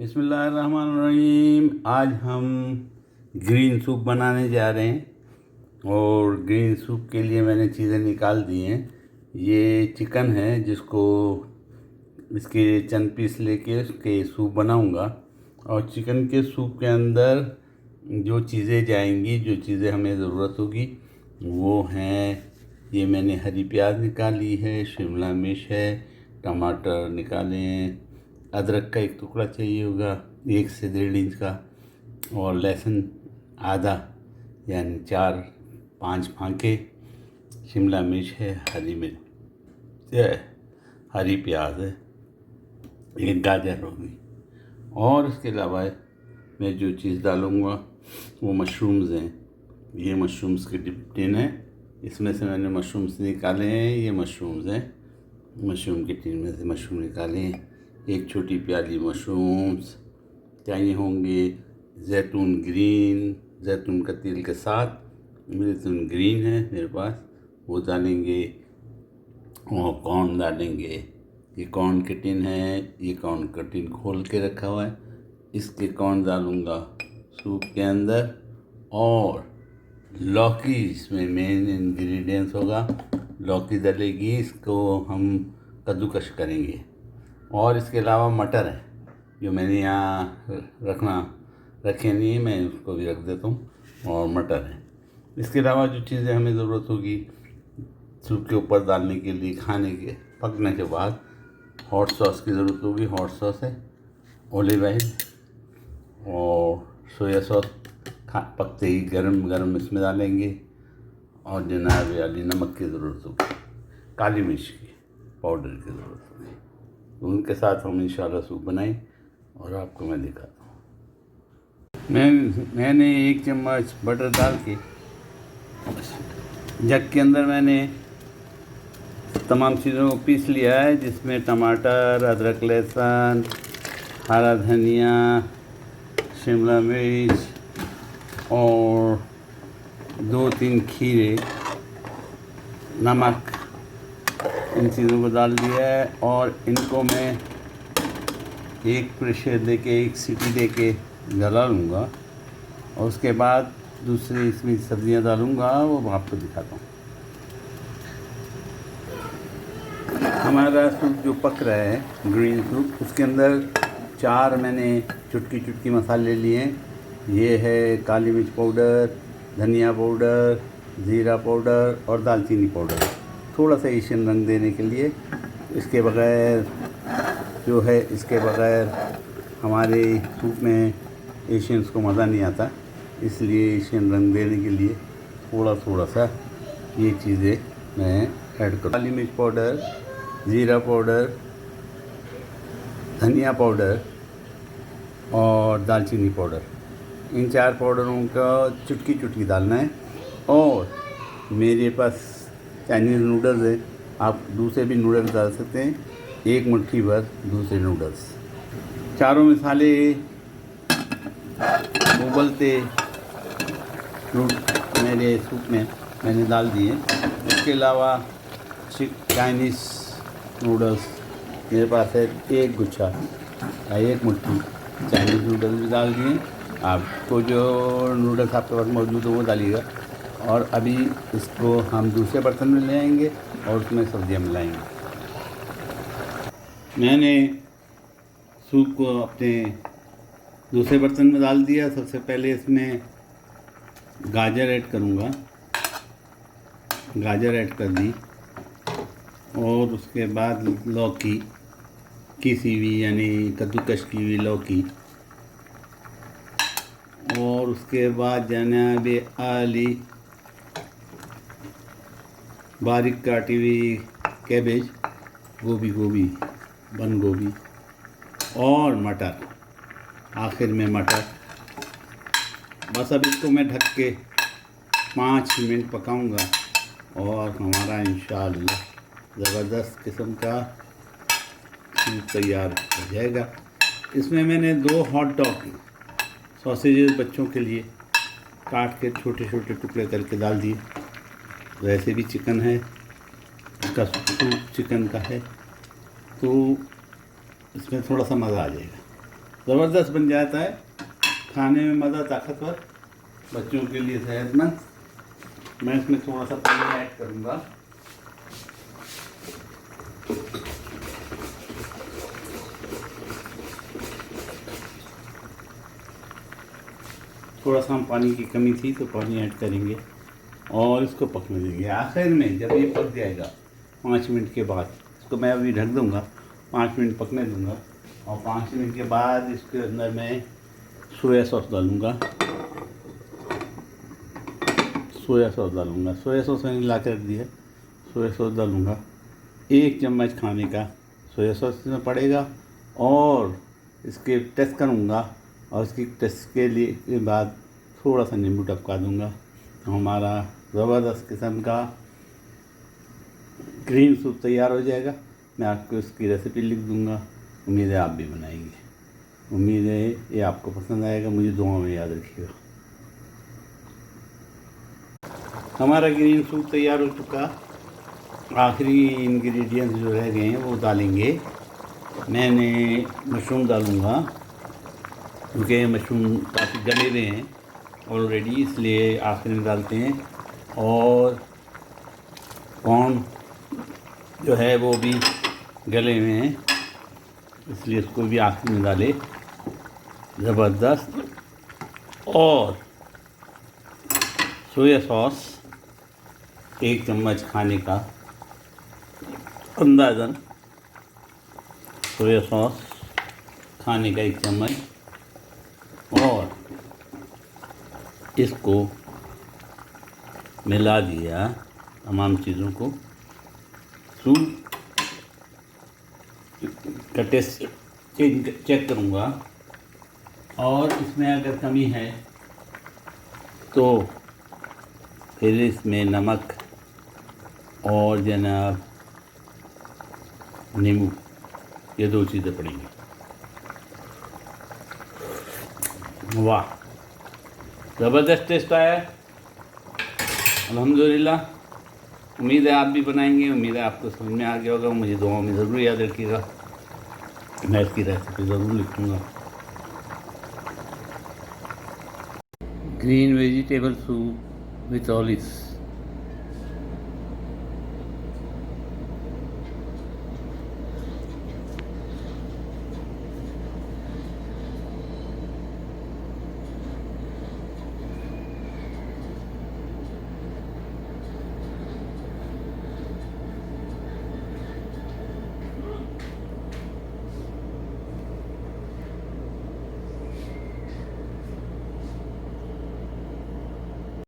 बिस्मिल्लाहिर्रहमानिर्रहीम। आज हम ग्रीन सूप बनाने जा रहे हैं और ग्रीन सूप के लिए मैंने चीज़ें निकाल दी हैं। ये चिकन है जिसको इसके चंद पीस लेके उसके सूप बनाऊंगा और चिकन के सूप के अंदर जो चीज़ें जाएंगी, जो चीज़ें हमें ज़रूरत होगी वो हैं, ये मैंने हरी प्याज निकाली है, शिमला मिर्च है, टमाटर निकाले हैं, अदरक का एक टुकड़ा चाहिए होगा 1 से 1.5 इंच का, और लहसुन आधा यानी 4-5 फांके, शिमला मिर्च है, हरी मिर्च है, हरी प्याज है, एक गाजर होगी। और इसके अलावा मैं जो चीज़ डालूँगा वो मशरूम्स हैं। ये मशरूम्स के टिन है, इसमें से मैंने मशरूम्स निकाले हैं। ये मशरूम्स हैं, मशरूम के टिन में से मशरूम निकाले हैं। एक छोटी प्याली मशरूम्स चाहिए होंगे। जैतून ग्रीन, जैतून का तेल के साथ जैतून ग्रीन है मेरे पास, वो डालेंगे। और कॉर्न डालेंगे। ये कॉर्न के टिन है, ये कॉर्न का टिन खोल के रखा हुआ है। इसके कॉर्न डालूँगा सूप के अंदर। और लौकी इसमें मेन इंग्रेडिएंट्स होगा, लौकी डलेगी, इसको हम कद्दूकश करेंगे। और इसके अलावा मटर है जो मैंने यहाँ रखे नहीं है, मैं उसको भी रख देता हूँ। और मटर है। इसके अलावा जो चीज़ें हमें ज़रूरत होगी सूप के ऊपर डालने के लिए, खाने के पकने के बाद, हॉट सॉस की ज़रूरत होगी। हॉट सॉस है, ऑलिव ऑयल और सोया सॉस पकते ही गरम गरम इसमें डालेंगे। और जनाब वाली नमक की ज़रूरत होगी, काली मिर्च की पाउडर की ज़रूरत होगी। तो उनके साथ हम इंशाल्लाह सूप बनाएं और आपको मैं दिखाता हूँ। मैंने 1 चम्मच बटर डाल के जग के अंदर मैंने तमाम चीज़ों को पीस लिया है, जिसमें टमाटर, अदरक, लहसुन, हरा धनिया, शिमला मिर्च और 2-3 खीरे, नमक, इन चीज़ों को डाल दिया है। और इनको मैं एक प्रेशर देके, एक सीटी देके गला लूँगा। और उसके बाद दूसरी इसमें सब्जियां डालूँगा, वो आपको दिखाता हूँ। हमारा सूप जो पक रहा है ग्रीन सूप, उसके अंदर 4 मैंने चुटकी मसाले लिए हैं। ये है काली मिर्च पाउडर, धनिया पाउडर, ज़ीरा पाउडर और दालचीनी पाउडर, थोड़ा सा एशियन रंग देने के लिए। इसके बगैर जो है, इसके बगैर हमारे सूप में एशियंस को मज़ा नहीं आता, इसलिए एशियन रंग देने के लिए थोड़ा सा ये चीज़ें मैं ऐड करूँ। काली मिर्च पाउडर, ज़ीरा पाउडर, धनिया पाउडर और दालचीनी पाउडर, इन 4 पाउडरों का चुटकी डालना है। और मेरे पास चाइनीज़ नूडल्स है, आप दूसरे भी नूडल्स डाल सकते हैं, 1 मुट्ठी भर दूसरे नूडल्स। चारों मसाले उबलते मेरे सूप में मैंने डाल दिए। इसके अलावा चाइनीज़ नूडल्स मेरे पास है 1 गुच्छा, 1 मुट्ठी चाइनीज़ नूडल्स भी डाल दिए। आपको जो नूडल्स आपके पास मौजूद हो वो डालिएगा। और अभी इसको हम दूसरे बर्तन में ले आएंगे और उसमें सब्जियां मिलाएंगे। मैंने सूप को अपने दूसरे बर्तन में डाल दिया। सबसे पहले इसमें गाजर ऐड करूँगा, गाजर ऐड कर दी। और उसके बाद लौकी किसी भी, यानी कद्दूकश की हुई लौकी। और उसके बाद जनाब आली बारीक काटी हुई कैबेज, गोभी, बंद गोभी और मटर, आखिर में मटर। बस अब इसको मैं ढक के 5 मिनट पकाऊंगा और हमारा इंशाअल्लाह ज़बरदस्त किस्म का सूप तैयार हो जाएगा। इसमें मैंने 2 हॉट डॉग सॉसेजेस बच्चों के लिए काट के छोटे टुकड़े करके डाल दिए। वैसे भी चिकन है, इसका सूप चिकन का है, तो इसमें थोड़ा सा मज़ा आ जाएगा। ज़बरदस्त बन जाता है, खाने में मज़ा, ताकतवर, बच्चों के लिए सेहतमंद। मैं इसमें थोड़ा सा पानी ऐड करूँगा। थोड़ा सा हम पानी की कमी थी तो पानी ऐड करेंगे और इसको पकने देंगे। आखिर में जब ये पक जाएगा 5 मिनट के बाद, इसको मैं अभी ढक दूँगा, 5 मिनट पकने दूँगा और 5 मिनट के बाद इसके अंदर मैं सोया सॉस डालूँगा। सोया सॉस मैंने ला कर रख दिया। सोया सॉस डालूँगा, 1 चम्मच खाने का सोया सॉस इसमें पड़ेगा और इसके टेस्ट करूँगा और इसकी टेस्ट के लिए के बाद थोड़ा सा नींबू टपका दूँगा। तो हमारा ज़बरदस्त किस्म का ग्रीन सूप तैयार हो जाएगा। मैं आपको इसकी रेसिपी लिख दूँगा, उम्मीद है आप भी बनाएंगे। उम्मीद है ये आपको पसंद आएगा, मुझे दुआ में याद रखिएगा। हमारा ग्रीन सूप तैयार हो चुका। आखिरी इंग्रेडिएंट्स जो रह गए हैं वो डालेंगे। मैंने मशरूम डालूँगा क्योंकि मशरूम काफ़ी गले हुए हैं ऑलरेडी, इसलिए आखिर में डालते हैं। और कॉर्न जो है वो भी गले हुए हैं, इसलिए इसको भी आखिर में डाले। ज़बरदस्त। और सोया सॉस 1 चम्मच खाने का अंदाज़न, सोया सॉस खाने का 1 चम्मच, और इसको मिला दिया तमाम चीज़ों को। सूप का टेस्ट चेक करूँगा और इसमें अगर कमी है तो फिर इसमें नमक और जनाब नींबू, ये 2 चीज़ें पड़ेंगी। वाह, ज़बरदस्त टेस्ट आया है अल्हम्दुलिल्लाह। उम्मीद है आप भी बनाएंगे, उम्मीद है आपको समझ में आ गया होगा। मुझे दुआ में ज़रूर याद रखिएगा, मैं इसकी रेसिपी ज़रूर लिखूँगा। Green vegetable soup with olives.